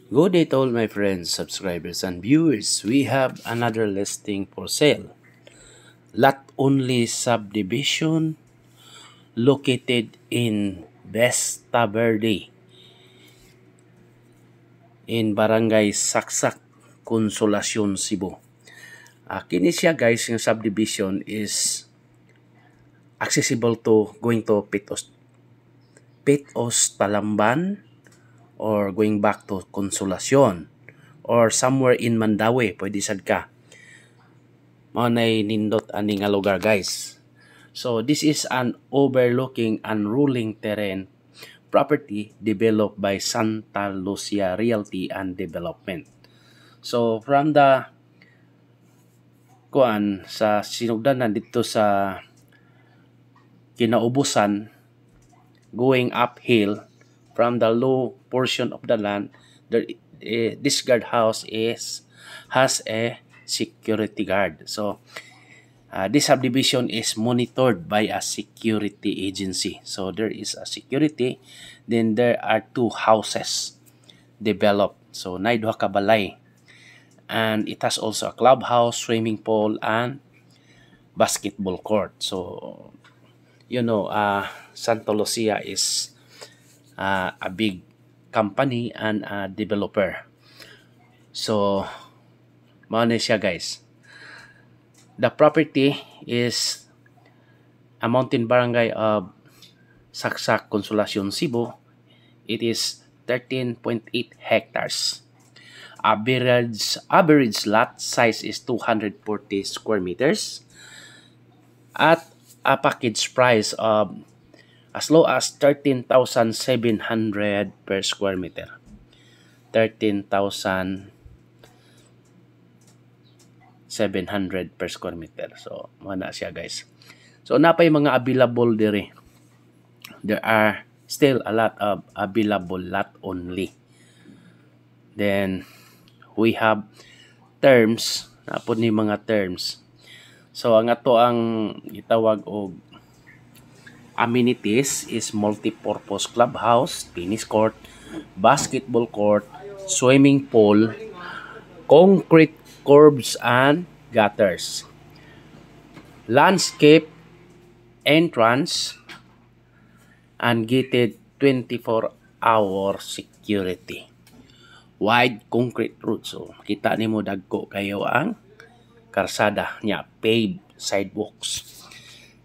Good day to all my friends, subscribers, and viewers. We have another listing for sale. Lot only subdivision located in Vesta Verde in Barangay Saksak, Consolacion, Cebu. Kini siya guys, yung subdivision is accessible to going to Pitos Talamban or going back to Consolacion or somewhere in Mandaue, pwede sad ka. Manay nindot ani nga lugar guys. So this is an overlooking and rolling terrain property developed by Santa Lucia Realty and Development. So from the sa sinugdanan dito sa kinaubusan going uphill from the low portion of the land, this guardhouse has a security guard. So this subdivision is monitored by a security agency. So there is a security, then there are two houses developed. So nay duha ka balay. And it has also a clubhouse, swimming pool, and basketball court. So Santa Lucia is a big company and a developer. So mao na siya guys. The property is a mountain barangay of Saksak, Consolacion, Cebu. It is 13.8 hectares. Average lot size is 240 square meters at a package price of as low as 13,700 per square meter. 13,700 per square meter. So, mana siya guys. So, napay mga available dire. There are still a lot of available lot only. Then, we have terms. Napod ni mga terms. So, ang ato ang itawag og amenities is multi-purpose clubhouse, tennis court, basketball court, swimming pool, concrete curbs and gutters, landscape entrance, and gated 24-hour security. Wide concrete road. So, kita nimo dagko kayo ang karsada niya, paved sidewalks.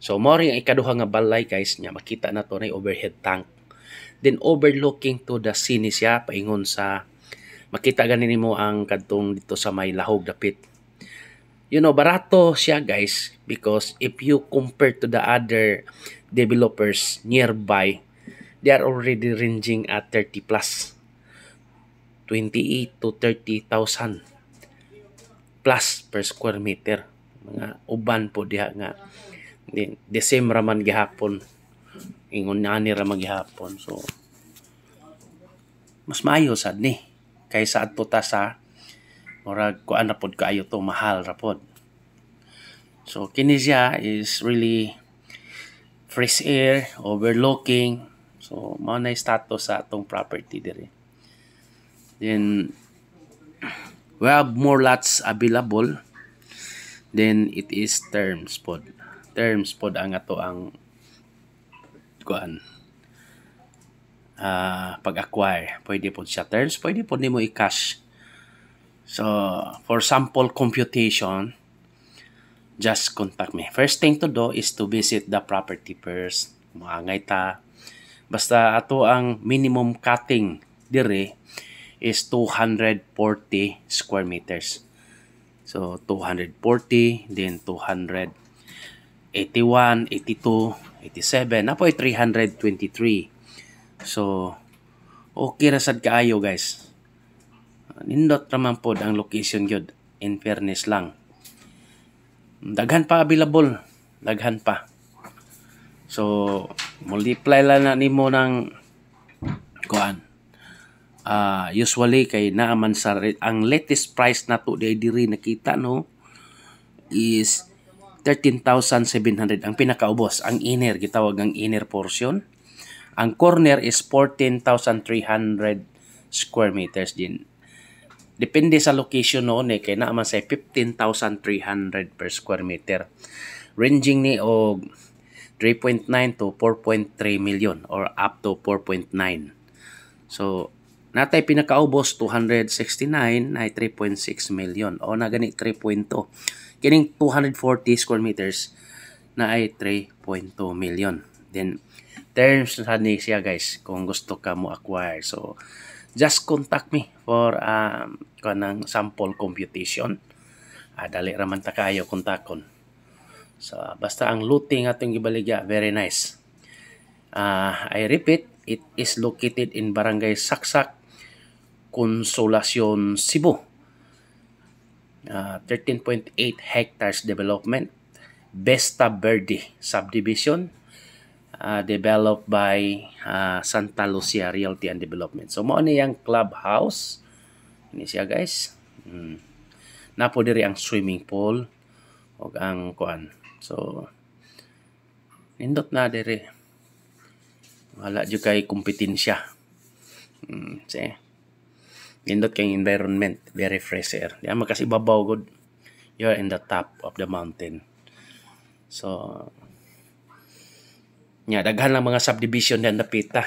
So, mo rin ikaduha nga balay guys niya, makita na to na overhead tank. Then, overlooking to the scene siya, paingon sa, makita ganin mo ang kadtong dito sa may lahog dapit. Barato siya guys, because if you compare to the other developers nearby, they are already ranging at 30 plus. 28 to 30,000 plus per square meter. Mga uban po diha nga the same raman gihapon, ingon nani raman gihapon. So mas maayo sad ni kaysa adto ta sa murag kuan ra pod kaayo to, mahal ra pod. So kini siya is really fresh air, overlooking. So mao na status sa atong property dire. Then we have more lots available. Then it is terms pod. Terms pod ang ato ang kuan. Pag-acquire. Pwede po siya terms. Pwede po nimo i-cash. So, for sample computation, just contact me. First thing to do is to visit the property first. Maangay ta. Basta ato ang minimum cutting dire is 240 square meters. So, 240, then 281, 82, 87, napoy 323. So, okay ra sad kaayo guys. Nindot naman po ang location yun. In fairness lang. Daghan pa available. Daghan pa. So, multiply lang na nimo ng kuan. Usually kay naaman sa ang latest price na to diri nakita no is 13,700 ang pinakaubos. Ang inner gitawag ang inner portion. Ang corner is 14,300 square meters din. Depende sa location noon kay naman sa 15,300 per square meter. Ranging ni og 3.9 to 4.3 million or up to 4.9. So, natay pinakaubos 269 ay 3.6 million o na gani 3.2. Kining 240 square meters na ay 3.2 million. Then, terms na ni siya guys kung gusto ka mo acquire. So, just contact me for kanang sample computation. Dali raman ta kayo kontakon. So, basta ang looting atong gibaligya, very nice. I repeat, it is located in Barangay Saksak, Consolacion, Cebu. 13.8 hectares development. Vesta Verde subdivision. Developed by Santa Lucia Realty and Development. So, mo ni yung clubhouse. Ini siya guys. Napo diri ang swimming pool o ang kuan. So, nindot na diri. Wala dyan kay kompetensya. Nindot kay environment. Very fresh air. Di ama kasi babaw good. You're in the top of the mountain. So, daghan lang mga subdivision na napita.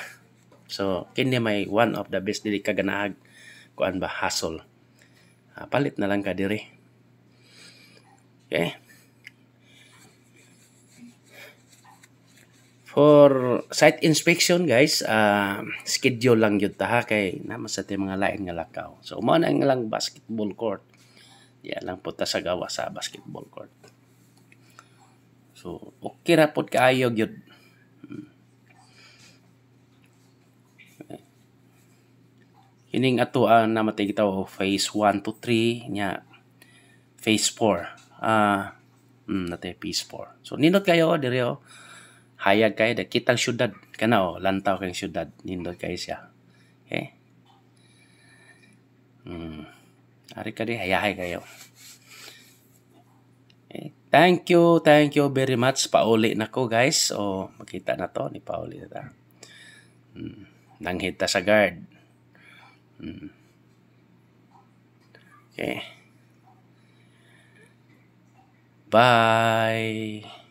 So, kini may one of the best dili kaganaag kuan ba hassle. Palit na lang ka diri. Okay. For site inspection guys, schedule lang yun ta kay naman sa mga lain nga lakaw. So, mao na lang basketball court. Yan lang po ta sa gawa sa basketball court. So, okay ra pod kaayo gyud. Kining ato namatay kita phase 1 to 3 nya phase 4. Natay phase 4. So nindot kayo diri hayag kayo kitang syudad kana lantaw kang syudad nindot kayo siya. Okay? Ari ka di hayahay kayo. Okay. Thank you very much. Pauli na ko guys. O makita na to ni pauli na ta. Nanghita sa guard. Okay. Bye.